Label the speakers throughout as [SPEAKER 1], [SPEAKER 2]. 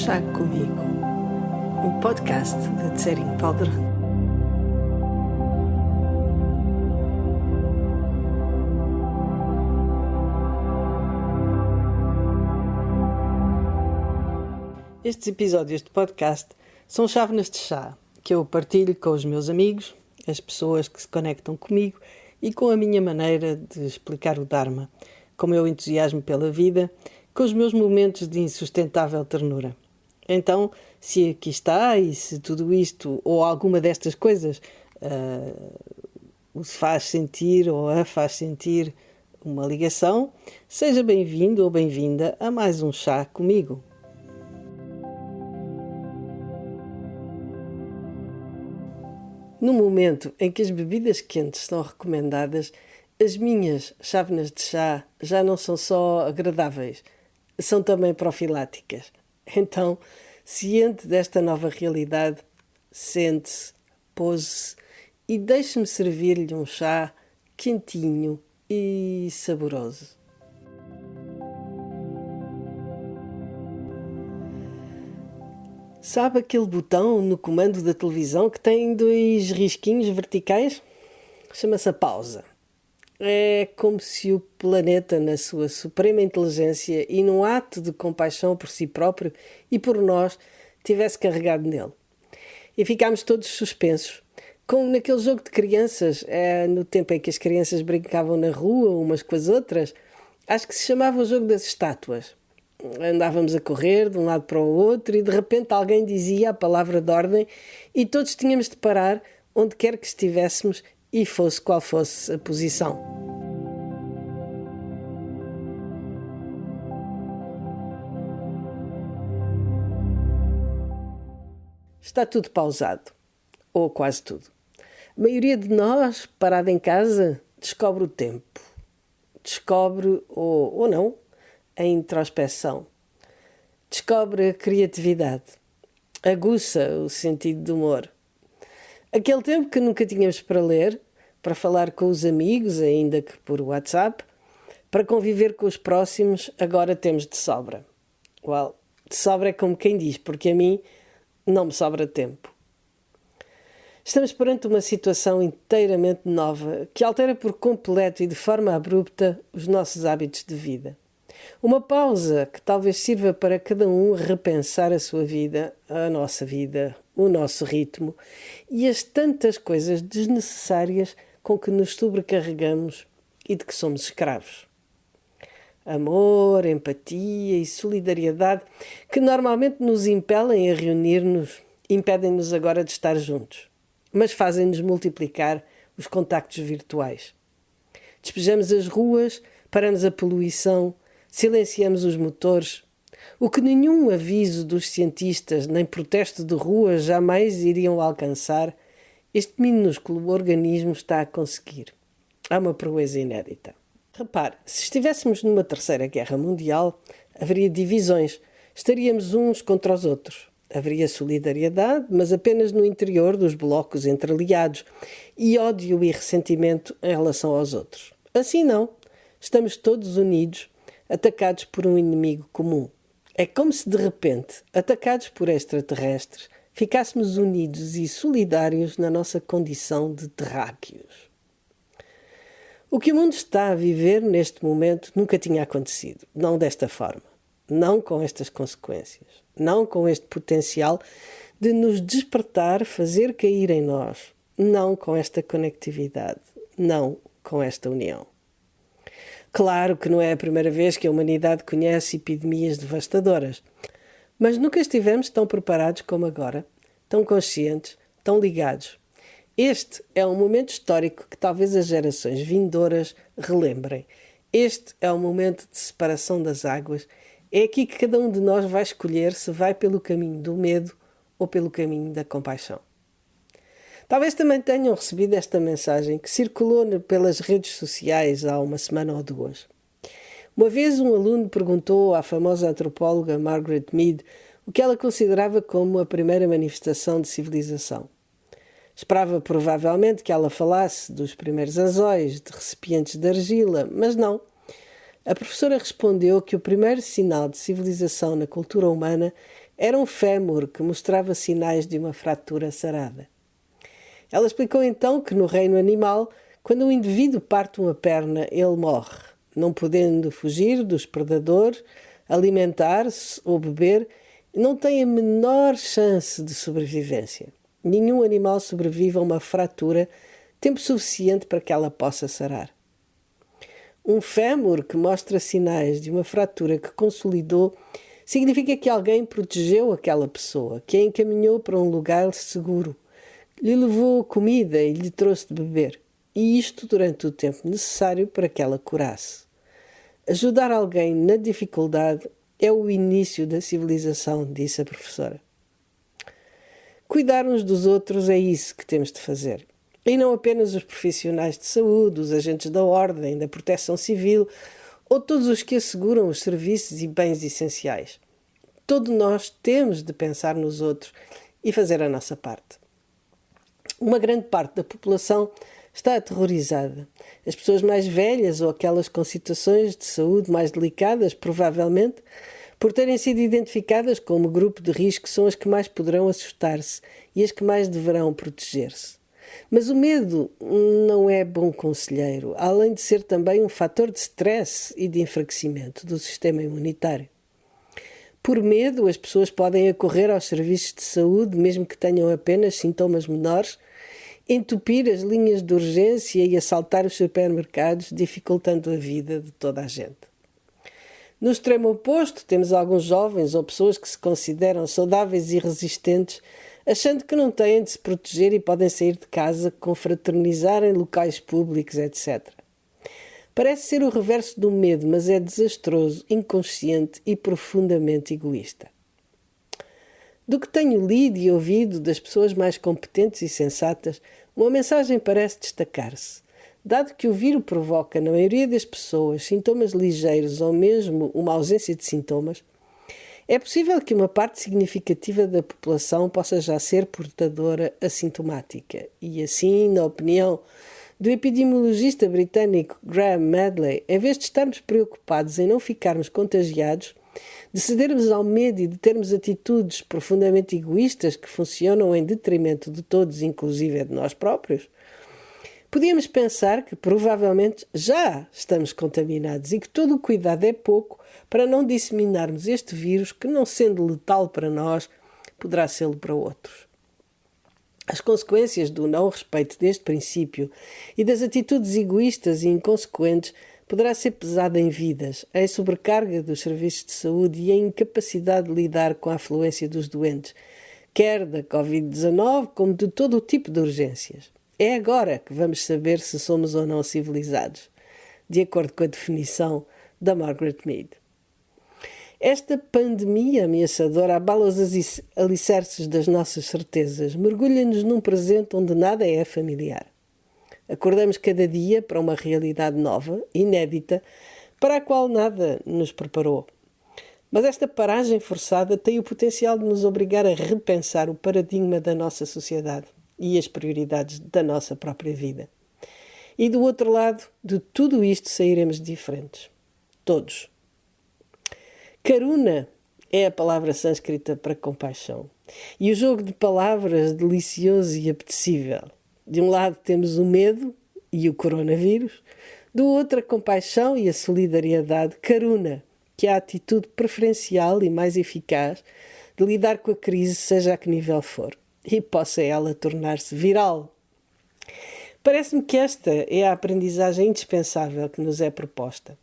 [SPEAKER 1] Chá Comigo, um podcast de Tsering Palder. Estes episódios de podcast são chávenas de chá que eu partilho com os meus amigos, as pessoas que se conectam comigo e com a minha maneira de explicar o Dharma, com o meu entusiasmo pela vida, com os meus momentos de insustentável ternura. Então, se aqui está e se tudo isto ou alguma destas coisas o faz sentir ou a faz sentir uma ligação, seja bem-vindo ou bem-vinda a mais um chá comigo. No momento em que as bebidas quentes são recomendadas, as minhas chávenas de chá já não são só agradáveis, são também profiláticas. Então, ciente desta nova realidade, sente-se, pose-se e deixe-me servir-lhe um chá quentinho e saboroso. Sabe aquele botão no comando da televisão que tem dois risquinhos verticais? Chama-se a pausa. É como se o planeta, na sua suprema inteligência e num ato de compaixão por si próprio e por nós, tivesse carregado nele. E ficámos todos suspensos, como naquele jogo de crianças, no tempo em que as crianças brincavam na rua umas com as outras. Acho que se chamava o jogo das estátuas. Andávamos a correr de um lado para o outro e de repente alguém dizia a palavra de ordem e todos tínhamos de parar onde quer que estivéssemos e fosse qual fosse a posição. Está tudo pausado, ou quase tudo. A maioria de nós, parada em casa, descobre o tempo. Descobre, ou não, a introspeção. Descobre a criatividade. Aguça o sentido do humor. Aquele tempo que nunca tínhamos para ler, para falar com os amigos, ainda que por WhatsApp, para conviver com os próximos, agora temos de sobra. De sobra é como quem diz, porque a mim não me sobra tempo. Estamos perante uma situação inteiramente nova que altera por completo e de forma abrupta os nossos hábitos de vida. Uma pausa que talvez sirva para cada um repensar a sua vida, a nossa vida, o nosso ritmo e as tantas coisas desnecessárias com que nos sobrecarregamos e de que somos escravos. Amor, empatia e solidariedade que normalmente nos impelem a reunir-nos, impedem-nos agora de estar juntos, mas fazem-nos multiplicar os contactos virtuais. Despejamos as ruas, paramos a poluição, silenciamos os motores, o que nenhum aviso dos cientistas nem protesto de rua jamais iriam alcançar, este minúsculo organismo está a conseguir. Há uma proeza inédita. Repare, se estivéssemos numa terceira guerra mundial, haveria divisões, estaríamos uns contra os outros. Haveria solidariedade, mas apenas no interior dos blocos entre aliados, e ódio e ressentimento em relação aos outros. Assim não, estamos todos unidos, atacados por um inimigo comum. É como se de repente, atacados por extraterrestres, ficássemos unidos e solidários na nossa condição de terráqueos. O que o mundo está a viver neste momento nunca tinha acontecido, não desta forma, não com estas consequências, não com este potencial de nos despertar, fazer cair em nós, não com esta conectividade, não com esta união. Claro que não é a primeira vez que a humanidade conhece epidemias devastadoras, mas nunca estivemos tão preparados como agora, tão conscientes, tão ligados. Este é um momento histórico que talvez as gerações vindouras relembrem. Este é um momento de separação das águas. É aqui que cada um de nós vai escolher se vai pelo caminho do medo ou pelo caminho da compaixão. Talvez também tenham recebido esta mensagem que circulou pelas redes sociais há uma semana ou duas. Uma vez um aluno perguntou à famosa antropóloga Margaret Mead o que ela considerava como a primeira manifestação de civilização. Esperava provavelmente que ela falasse dos primeiros anzóis, de recipientes de argila, mas não. A professora respondeu que o primeiro sinal de civilização na cultura humana Era um fémur que mostrava sinais de uma fratura sarada. Ela explicou então que no reino animal, quando um indivíduo parte uma perna, ele morre, não podendo fugir dos predadores, alimentar-se ou beber, não tem a menor chance de sobrevivência. Nenhum animal sobrevive a uma fratura tempo suficiente para que ela possa sarar. Um fémur que mostra sinais de uma fratura que consolidou significa que alguém protegeu aquela pessoa, que a encaminhou para um lugar seguro, lhe levou comida e lhe trouxe de beber, e isto durante o tempo necessário para que ela curasse. Ajudar alguém na dificuldade é o início da civilização, disse a professora. Cuidar uns dos outros é isso que temos de fazer. E não apenas os profissionais de saúde, os agentes da ordem, da proteção civil ou todos os que asseguram os serviços e bens essenciais. Todos nós temos de pensar nos outros e fazer a nossa parte. Uma grande parte da população está aterrorizada. As pessoas mais velhas ou aquelas com situações de saúde mais delicadas, provavelmente, por terem sido identificadas como grupo de risco, são as que mais poderão assustar-se e as que mais deverão proteger-se. Mas o medo não é bom conselheiro, além de ser também um fator de stress e de enfraquecimento do sistema imunitário. Por medo, as pessoas podem acorrer aos serviços de saúde, mesmo que tenham apenas sintomas menores, entupir as linhas de urgência e assaltar os supermercados, dificultando a vida de toda a gente. No extremo oposto, temos alguns jovens ou pessoas que se consideram saudáveis e resistentes, achando que não têm de se proteger e podem sair de casa, confraternizar em locais públicos, etc. Parece ser o reverso do medo, mas é desastroso, inconsciente e profundamente egoísta. Do que tenho lido e ouvido das pessoas mais competentes e sensatas, uma mensagem parece destacar-se. Dado que o vírus provoca, na maioria das pessoas, sintomas ligeiros ou mesmo uma ausência de sintomas, é possível que uma parte significativa da população possa já ser portadora assintomática. E assim, na opinião do epidemiologista britânico Graham Medley, em vez de estarmos preocupados em não ficarmos contagiados, de cedermos ao medo e de termos atitudes profundamente egoístas que funcionam em detrimento de todos, inclusive de nós próprios, podíamos pensar que provavelmente já estamos contaminados e que todo o cuidado é pouco para não disseminarmos este vírus que, não sendo letal para nós, poderá sê-lo para outros. As consequências do não respeito deste princípio e das atitudes egoístas e inconsequentes poderá ser pesada em vidas, em sobrecarga dos serviços de saúde e em incapacidade de lidar com a afluência dos doentes, quer da Covid-19 como de todo o tipo de urgências. É agora que vamos saber se somos ou não civilizados, de acordo com a definição da Margaret Mead. Esta pandemia ameaçadora abala os alicerces das nossas certezas, mergulha-nos num presente onde nada é familiar. Acordamos cada dia para uma realidade nova, inédita, para a qual nada nos preparou. Mas esta paragem forçada tem o potencial de nos obrigar a repensar o paradigma da nossa sociedade e as prioridades da nossa própria vida. E do outro lado de tudo isto sairemos diferentes. Todos. Karuna é a palavra sânscrita para compaixão. E o jogo de palavras delicioso e apetecível. De um lado temos o medo e o coronavírus, do outro a compaixão e a solidariedade, Karuna, que é a atitude preferencial e mais eficaz de lidar com a crise, seja a que nível for, e possa ela tornar-se viral. Parece-me que esta é a aprendizagem indispensável que nos é proposta.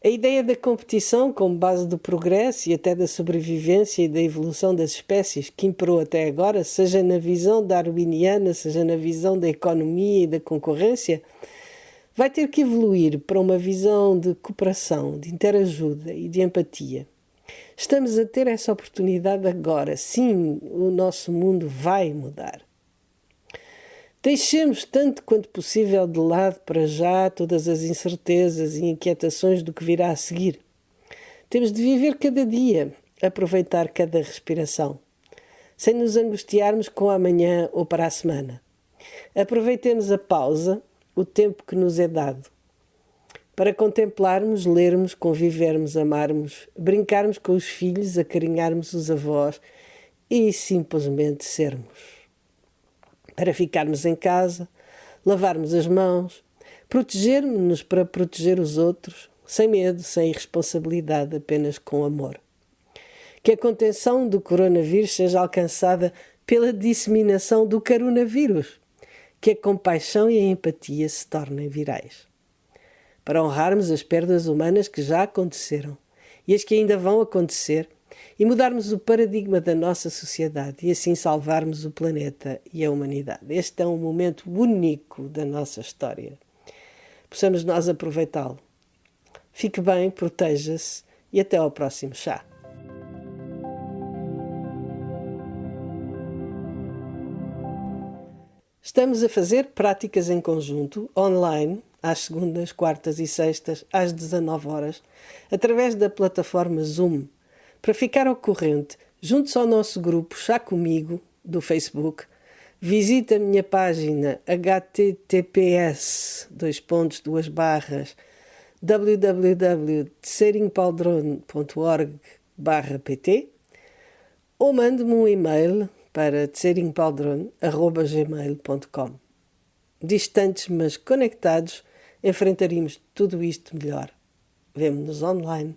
[SPEAKER 1] A ideia da competição como base do progresso e até da sobrevivência e da evolução das espécies que imperou até agora, seja na visão darwiniana, seja na visão da economia e da concorrência, vai ter que evoluir para uma visão de cooperação, de interajuda e de empatia. Estamos a ter essa oportunidade agora. Sim, o nosso mundo vai mudar. Deixemos tanto quanto possível de lado para já todas as incertezas e inquietações do que virá a seguir. Temos de viver cada dia, aproveitar cada respiração, sem nos angustiarmos com amanhã ou para a semana. Aproveitemos a pausa, o tempo que nos é dado. para contemplarmos, lermos, convivermos, amarmos, brincarmos com os filhos, acarinharmos os avós e simplesmente sermos. Para ficarmos em casa, lavarmos as mãos, protegermos-nos para proteger os outros, sem medo, sem irresponsabilidade, apenas com amor. Que a contenção do coronavírus seja alcançada pela disseminação do caronavírus. Que a compaixão e a empatia se tornem virais. Para honrarmos as perdas humanas que já aconteceram e as que ainda vão acontecer e mudarmos o paradigma da nossa sociedade e assim salvarmos o planeta e a humanidade. Este é um momento único da nossa história. Possamos nós aproveitá-lo. Fique bem, proteja-se e até ao próximo chá. Estamos a fazer práticas em conjunto, online, às segundas, quartas e sextas, às 19 horas, através da plataforma Zoom. Para ficar ao corrente, junte-se ao nosso grupo Chá Comigo, do Facebook, visite a minha página https://www.tserinpaldron.org/pt ou mande-me um e-mail para tserinpaldron@gmail.com. Distantes, mas conectados, enfrentaremos tudo isto melhor. Vemo-nos online.